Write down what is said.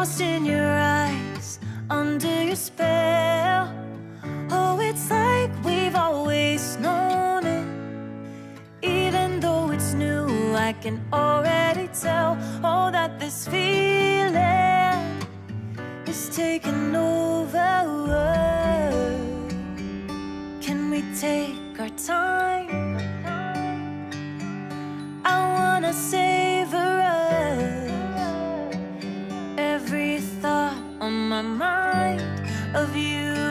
lost in your eyes, under your spell. Oh, it's like we've always known it. Even though it's new, I can already tell. Oh, that this feeling is taking over. Can we take our time? I wanna savor us. Every thought on my mind of you